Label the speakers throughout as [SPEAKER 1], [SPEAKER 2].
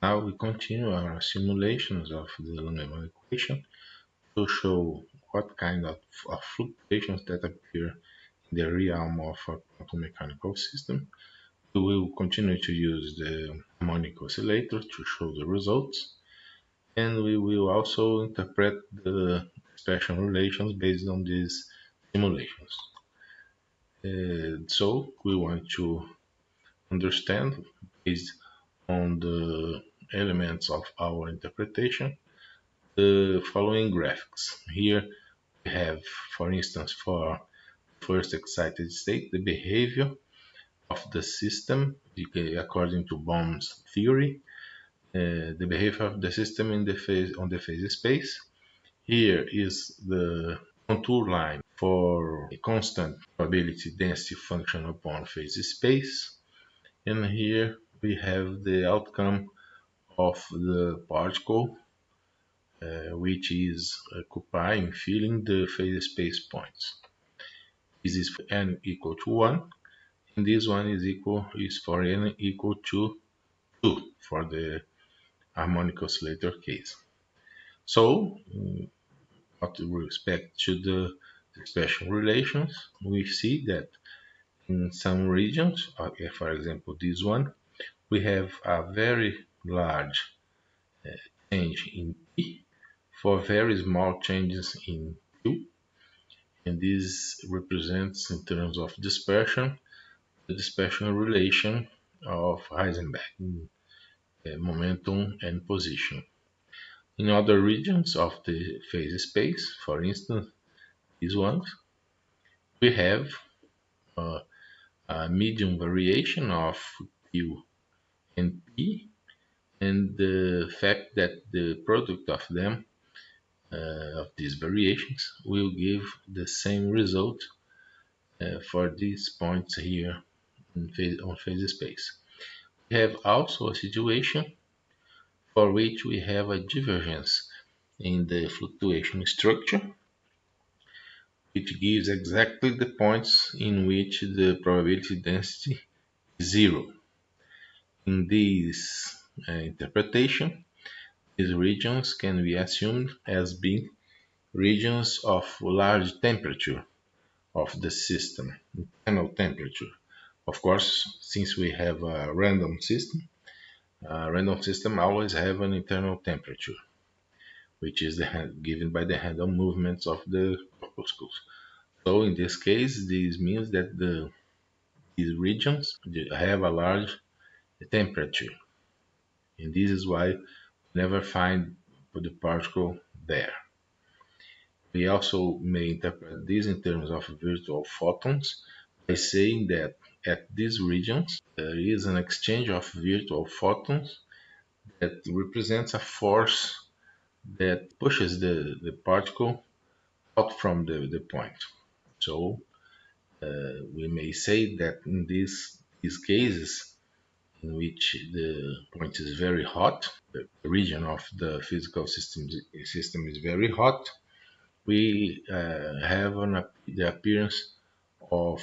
[SPEAKER 1] Now we continue our simulations of the Langevin equation to show what kind of fluctuations that appear in the realm of a quantum mechanical system. We will continue to use the harmonic oscillator to show the results, and we will also interpret the special relations based on these simulations. So we want to understand, based on the elements of our interpretation, the following graphics. Here we have, for instance, for first excited state, the behavior of the system according to Bohm's theory, the behavior of the system in the phase on the phase space. Here is the contour line for a constant probability density function upon phase space, and here we have the outcome of the particle which is occupying, filling the phase space points. This is for n equal to 1, and this one is for n equal to 2 for the harmonic oscillator case. So, with respect to the special relations, we see that in some regions, for example this one, we have a very large change in P for very small changes in Q, and this represents, in terms of dispersion, the dispersion relation of Heisenberg in momentum and position. In other regions of the phase space, for instance these ones, we have a medium variation of Q and P, and the fact that the product of them, of these variations, will give the same result for these points here on phase space. We have also a situation for which we have a divergence in the fluctuation structure, which gives exactly the points in which the probability density is zero. In this interpretation, these regions can be assumed as being regions of large temperature of the system, internal temperature. Of course, since we have a random system always have an internal temperature, which is given by the random movements of the corpuscles. So in this case, this means that these regions have a large temperature, and this is why we never find the particle there. We also may interpret this in terms of virtual photons by saying that at these regions there is an exchange of virtual photons that represents a force that pushes the particle out from the point. So we may say that in these cases in which the point is very hot, the region of the physical system is very hot, we have the appearance of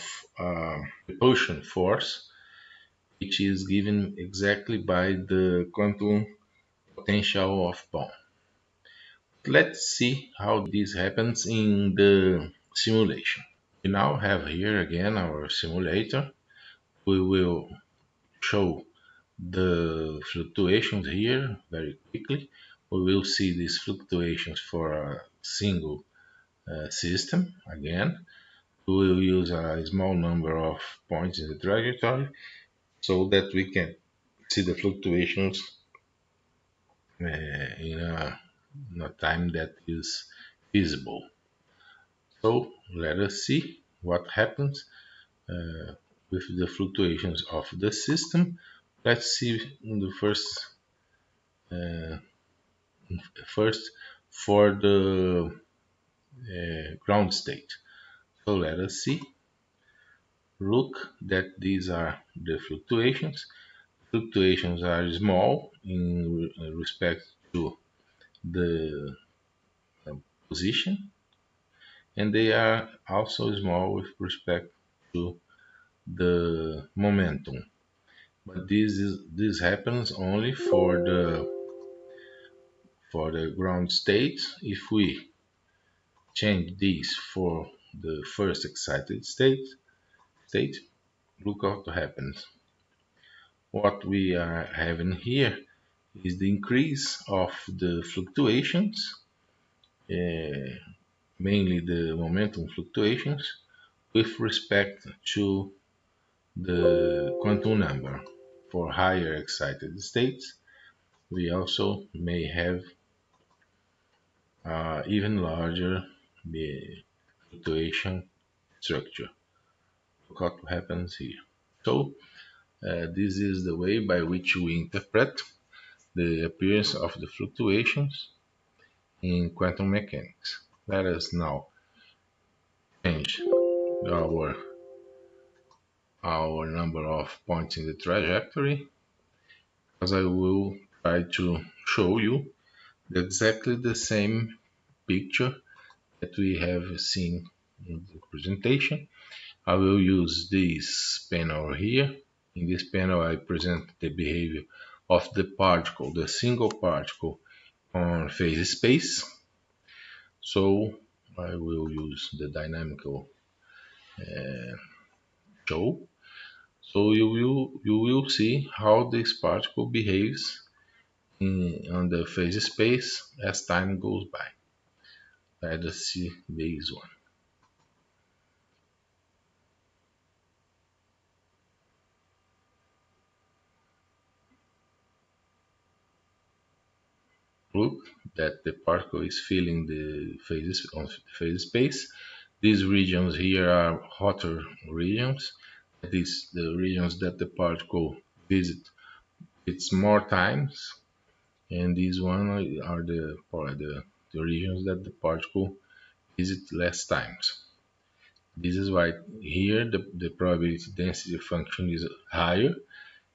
[SPEAKER 1] repulsion force, which is given exactly by the quantum potential of Bohm. Let's see how this happens in the simulation. We now have here again our simulator. We will show the fluctuations here very quickly. We will see these fluctuations for a single system again. We will use a small number of points in the trajectory so that we can see the fluctuations in a time that is feasible. So let us see what happens with the fluctuations of the system. Let's see the first for the ground state. So let us see. Look that these are the fluctuations. Fluctuations are small in respect to the position, and they are also small with respect to the momentum. But this happens only for the ground state. If we change this for the first excited state, look what happens. What we are having here is the increase of the fluctuations, uh, mainly the momentum fluctuations, with respect to the quantum number. For higher excited states, we also may have even larger fluctuation structure. Look what happens here. So, this is the way by which we interpret the appearance of the fluctuations in quantum mechanics. Let us now change our, our number of points in the trajectory, as I will try to show you exactly the same picture that we have seen in the presentation. I will use this panel here. In this panel I present the behavior of the particle, the single particle on phase space. So I will use the dynamical show. So you will see how this particle behaves on the phase space as time goes by. Let us see this one. Look that the particle is filling the phases of the phase space. These regions here are hotter regions. That is the regions that the particle visits more times, and these one are the regions that the particle visits less times. This is why here the probability density function is higher,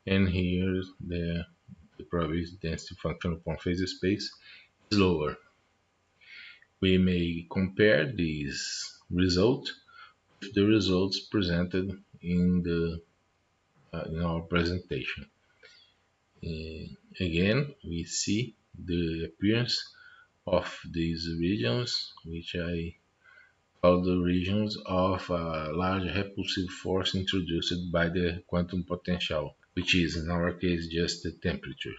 [SPEAKER 1] and here the probability density function upon phase space is lower. We may compare these results with the results presented in our presentation. Again, we see the appearance of these regions, which I call the regions of a large repulsive force introduced by the quantum potential, which is in our case just the temperature.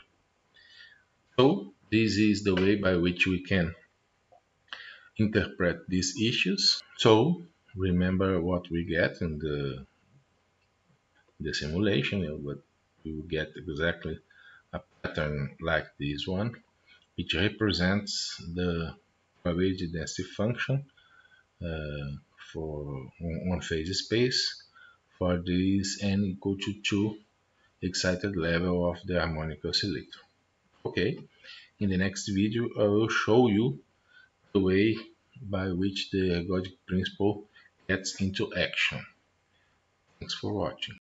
[SPEAKER 1] So this is the way by which we can interpret these issues. So remember what we get in the simulation, but we will get exactly a pattern like this one, which represents the probability density function uh, for on phase space for this n equal to 2 excited level of the harmonic oscillator. Okay, in the next video I will show you the way by which the ergodic principle gets into action. Thanks for watching.